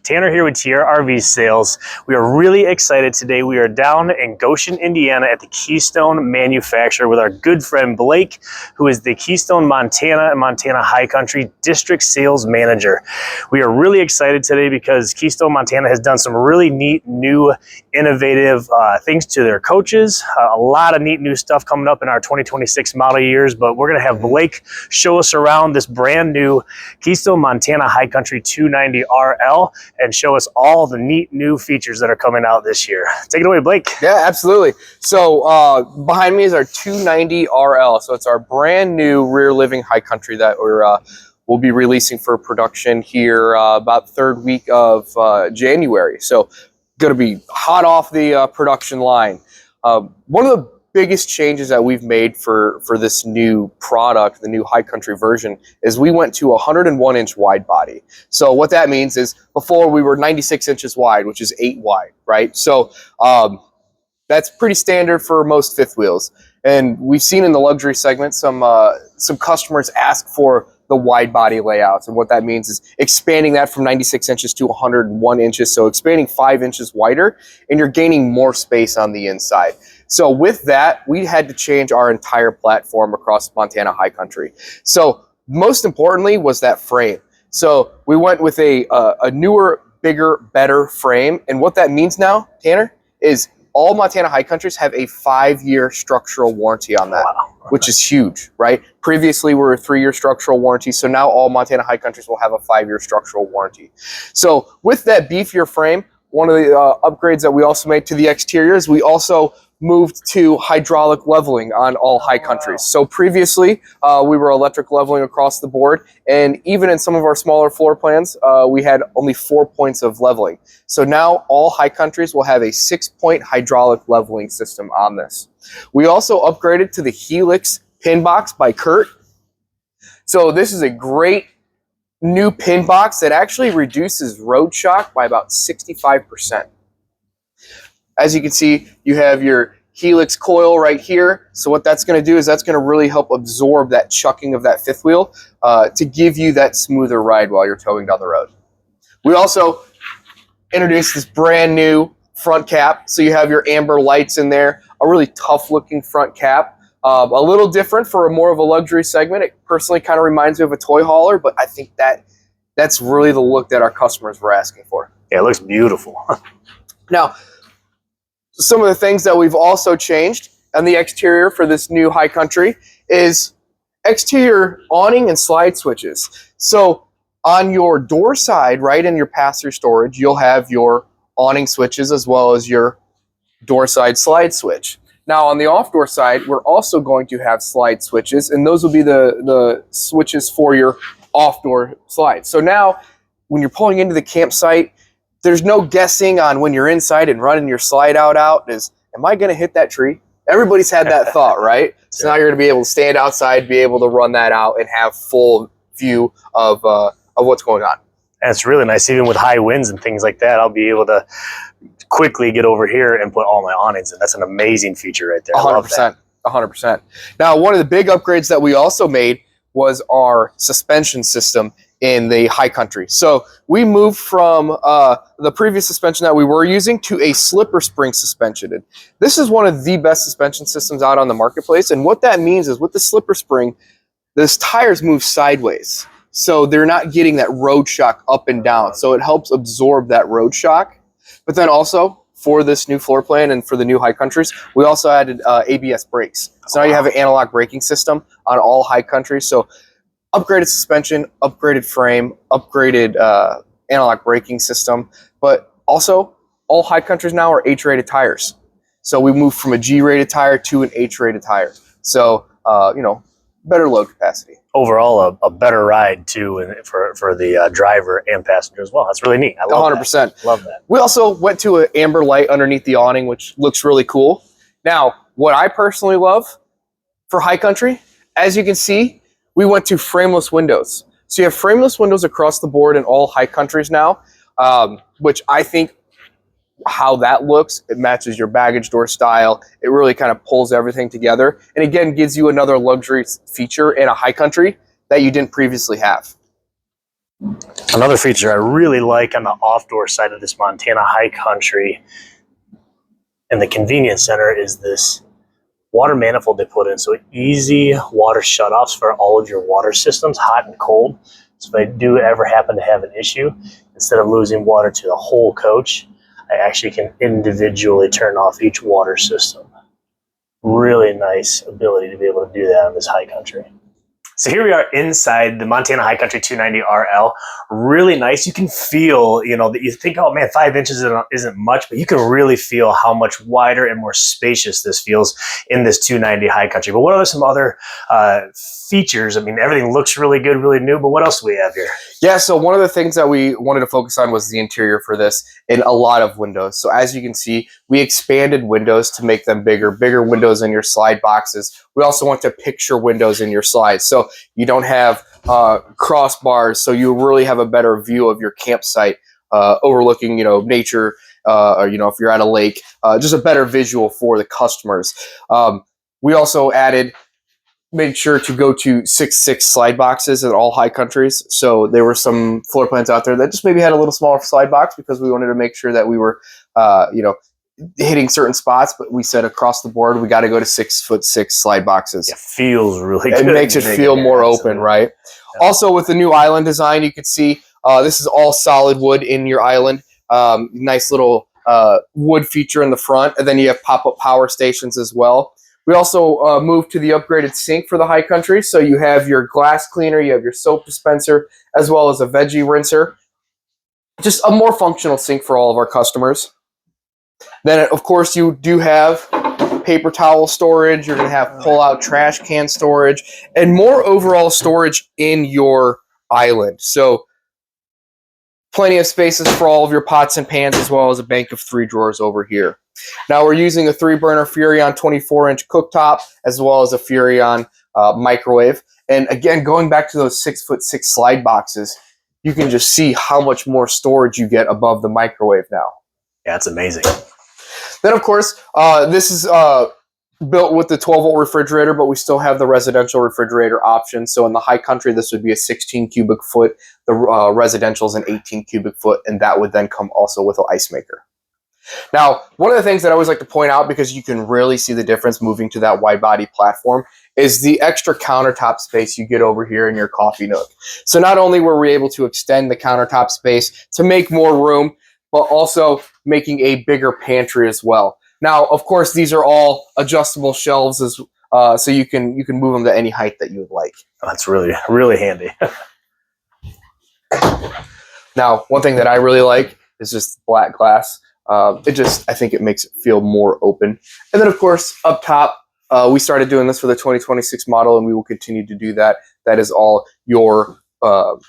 Tanner here with Tiara RV Sales. We are really excited today. We are down in Goshen, Indiana at the Keystone Manufacturing with our good friend Blake, who is the Keystone Montana and Montana High Country District Sales Manager. We are really excited today because Keystone Montana has done some really neat, new, innovative things to their coaches. A lot of neat new stuff coming up in our 2026 model years, but we're going to have Blake show us around this brand new Keystone Montana High Country 290 RL and show us all the neat new features that are coming out this year. Take it away, Blake. Yeah, absolutely. So behind me is our 290 RL. So it's our brand new rear living high country that we'll be releasing for production here about third week of January. So going to be hot off the production line. One of the biggest changes that we've made for this new product, the new high country version, is we went to 101-inch wide body. So what that means is before we were 96 inches wide, which is 8 wide, right? So that's pretty standard for most fifth wheels. And we've seen in the luxury segment some customers ask for the wide body layouts, and what that means is expanding that from 96 inches to 101 inches. So expanding 5 inches wider, and you're gaining more space on the inside. So with that, we had to change our entire platform across Montana High Country. So most importantly was that frame. So we went with a newer, bigger, better frame. And what that means now, Tanner, is all Montana High Countries have a 5-year structural warranty on that, which is huge, right? Previously, we were a 3-year structural warranty. So now all Montana High Countries will have a 5-year structural warranty. So with that beefier frame, one of the upgrades that we also made to the exterior is we also moved to hydraulic leveling on all high countries. So previously, we were electric leveling across the board, and even in some of our smaller floor plans, we had only 4 points of leveling. So now all high countries will have a 6-point hydraulic leveling system on this. We also upgraded to the Helix pin box by Kurt. So this is a great new pin box that actually reduces road shock by about 65%. As you can see, you have your Helix coil right here. So what that's going to do is that's going to really help absorb that chucking of that fifth wheel to give you that smoother ride while you're towing down the road. We also introduced this brand new front cap. So you have your amber lights in there, a really tough looking front cap. A little different for more of a luxury segment. It personally kind of reminds me of a toy hauler, but I think that's really the look that our customers were asking for. Yeah, it looks beautiful. Now, some of the things that we've also changed on the exterior for this new high country is exterior awning and slide switches. So on your door side, right in your pass-through storage, you'll have your awning switches as well as your door side slide switch. Now on the off-door side, we're also going to have slide switches, and those will be the switches for your off-door slide. So now when you're pulling into the campsite, there's no guessing on when you're inside and running your slide out is, am I going to hit that tree? Everybody's had that thought, right? So now you're going to be able to stand outside, be able to run that out and have full view of what's going on. And it's really nice, even with high winds and things like that, I'll be able to quickly get over here and put all my awnings in. That's an amazing feature right there. 100%. 100%. Now, one of the big upgrades that we also made was our suspension system in the high country. So we moved from the previous suspension that we were using to a slipper spring suspension. And this is one of the best suspension systems out on the marketplace. And what that means is with the slipper spring, those tires move sideways. So they're not getting that road shock up and down. So it helps absorb that road shock. But then also for this new floor plan and for the new high countries, we also added ABS brakes. So now you have an analog braking system on all high countries. So upgraded suspension, upgraded frame, upgraded analog braking system, but also all high countries now are H-rated tires. So we moved from a G-rated tire to an H-rated tire. So, better load capacity. Overall, a better ride too, and for the driver and passenger as well. That's really neat. I love 100%. that. Love that. We also went to an amber light underneath the awning, which looks really cool. Now, what I personally love for high country, as you can see, we went to frameless windows. So you have frameless windows across the board in all high countries now, which I think how that looks, it matches your baggage door style. It really kind of pulls everything together. And again, gives you another luxury feature in a high country that you didn't previously have. Another feature I really like on the off-door side of this Montana High Country and the convenience center is this water manifold they put in. So easy water shutoffs for all of your water systems, hot and cold. So if I do ever happen to have an issue, instead of losing water to the whole coach, I actually can individually turn off each water system. Really nice ability to be able to do that on this High Country. So here we are inside the Montana High Country 290 RL. Really nice. You can feel, you know, that you think, oh man, 5 inches isn't much, but you can really feel how much wider and more spacious this feels in this 290 High Country. But what are some other features? I mean, everything looks really good, really new, but what else do we have here? Yeah, so one of the things that we wanted to focus on was the interior for this in a lot of windows. So as you can see, we expanded windows to make them bigger windows in your slide boxes. We also want to picture windows in your slides. So you don't have crossbars, so you really have a better view of your campsite overlooking, you know, nature, or, you know, if you're at a lake, just a better visual for the customers. We also made sure to go to 6'6" slide boxes in all High Countries. So there were some floor plans out there that just maybe had a little smaller slide box because we wanted to make sure that we were, you know, hitting certain spots. But we said across the board, we got to go to 6'6" slide boxes. It feels really good. It makes it feel more open, right? Yeah. Also, with the new island design, you can see this is all solid wood in your island. Nice little wood feature in the front, and then you have pop-up power stations as well. We also moved to the upgraded sink for the High Country. So you have your glass cleaner, you have your soap dispenser, as well as a veggie rinser. Just a more functional sink for all of our customers. Then, of course, you do have paper towel storage. You're going to have pull-out trash can storage and more overall storage in your island. So plenty of spaces for all of your pots and pans, as well as a bank of 3 drawers over here. Now we're using a 3-burner Furrion 24-inch cooktop, as well as a Furrion microwave. And again, going back to those 6'6" slide boxes, you can just see how much more storage you get above the microwave now. Yeah, it's amazing. Then, of course, this is built with the 12-volt refrigerator, but we still have the residential refrigerator option. So in the High Country, this would be a 16 cubic foot. The residential is an 18 cubic foot, and that would then come also with an ice maker. Now, one of the things that I always like to point out, because you can really see the difference moving to that wide body platform, is the extra countertop space you get over here in your coffee nook. So not only were we able to extend the countertop space to make more room, but also making a bigger pantry as well. Now, of course, these are all adjustable shelves, so you can move them to any height that you would like. Oh, that's really, really handy. Now, one thing that I really like is just black glass. I think it makes it feel more open. And then, of course, up top, we started doing this for the 2026 model, and we will continue to do that. That is all your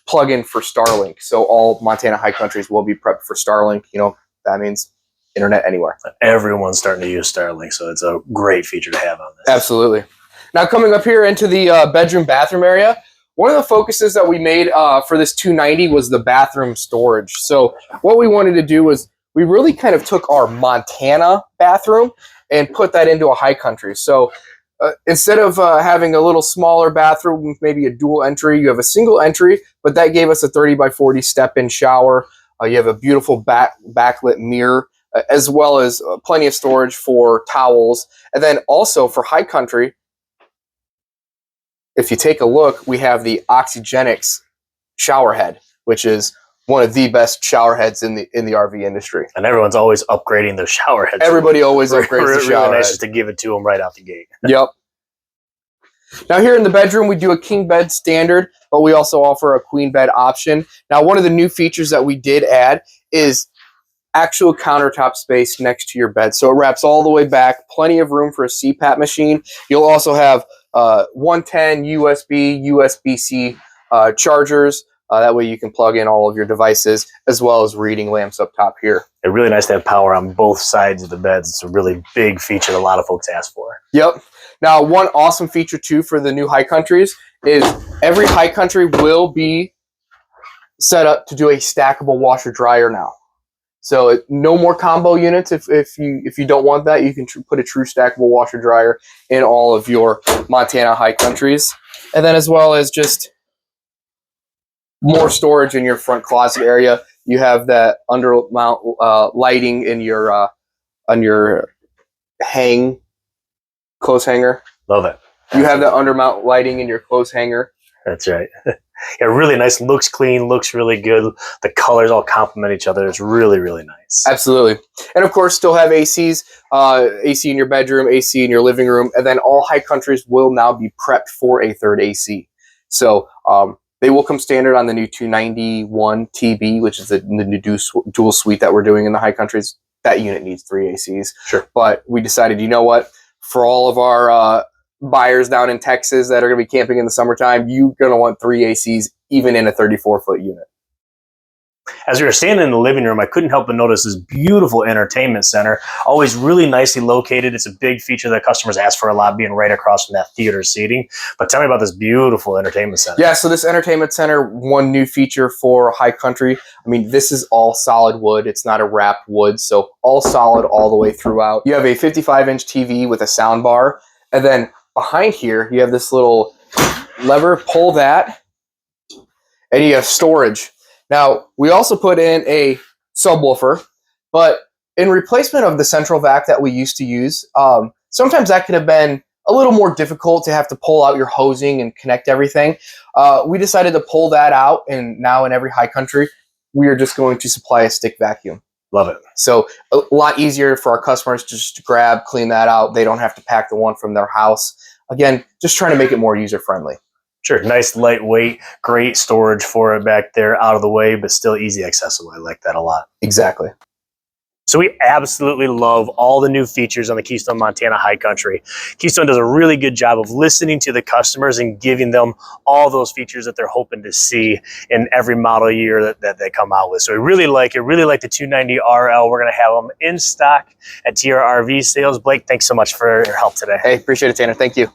plug-in for Starlink. So all Montana High Countries will be prepped for Starlink. You know, that means internet anywhere. Everyone's starting to use Starlink, so it's a great feature to have on this. Absolutely. Now, coming up here into the bedroom-bathroom area, one of the focuses that we made for this 290 was the bathroom storage. So what we wanted to do was we really kind of took our Montana bathroom and put that into a High Country. So instead of having a little smaller bathroom with maybe a dual entry, you have a single entry, but that gave us a 30 by 40 step-in shower. You have a beautiful backlit mirror, as well as plenty of storage for towels. And then also for High Country, if you take a look, we have the Oxygenics shower head, which is one of the best shower heads in the RV industry. And everyone's always upgrading their shower heads. Everybody always upgrades the shower head. Nice just to give it to them right out the gate. Yep. Now here in the bedroom, we do a king bed standard, but we also offer a queen bed option. Now, one of the new features that we did add is actual countertop space next to your bed. So it wraps all the way back, plenty of room for a CPAP machine. You'll also have 110 USB, USB-C chargers. That way you can plug in all of your devices, as well as reading lamps up top here. It's really nice to have power on both sides of the beds. It's a really big feature that a lot of folks ask for. Yep. Now, one awesome feature, too, for the new High Countries is every High Country will be set up to do a stackable washer-dryer now. So no more combo units. If you don't want that, you can put a true stackable washer-dryer in all of your Montana High Countries. And then as well as just more storage in your front closet area. You have that undermount lighting in your on your clothes hanger. Love it. You have that undermount lighting in your clothes hanger. That's right. Yeah, really nice. Looks clean. Looks really good. The colors all complement each other. It's really, really nice. Absolutely. And of course, still have ACs. AC in your bedroom, AC in your living room, and then all High Countries will now be prepped for a third AC. So they will come standard on the new 291 TB, which is the new dual suite that we're doing in the High Countries. That unit needs 3 ACs. Sure. But we decided, you know what? For all of our buyers down in Texas that are going to be camping in the summertime, you're going to want 3 ACs, even in a 34-foot unit. As we were standing in the living room, I couldn't help but notice this beautiful entertainment center, always really nicely located. It's a big feature that customers ask for a lot, being right across from that theater seating. But tell me about this beautiful entertainment center. Yeah, so this entertainment center, one new feature for High Country. I mean, this is all solid wood. It's not a wrapped wood, so all solid all the way throughout. You have a 55-inch TV with a sound bar, and then behind here, you have this little lever, pull that, and you have storage. Now, we also put in a subwoofer, but in replacement of the central vac that we used to use, sometimes that could have been a little more difficult to have to pull out your hosing and connect everything. We decided to pull that out, and now in every High Country, we are just going to supply a stick vacuum. Love it. So a lot easier for our customers to just grab, clean that out. They don't have to pack the one from their house. Again, just trying to make it more user-friendly. Sure, nice, lightweight, great storage for it back there, out of the way, but still easy accessible. I like that a lot. Exactly. So we absolutely love all the new features on the Keystone Montana High Country. Keystone does a really good job of listening to the customers and giving them all those features that they're hoping to see in every model year that they come out with. So we really like it. Really like the 290 RL. We're going to have them in stock at Tiara RV Sales. Blake, thanks so much for your help today. Hey, appreciate it, Tanner. Thank you.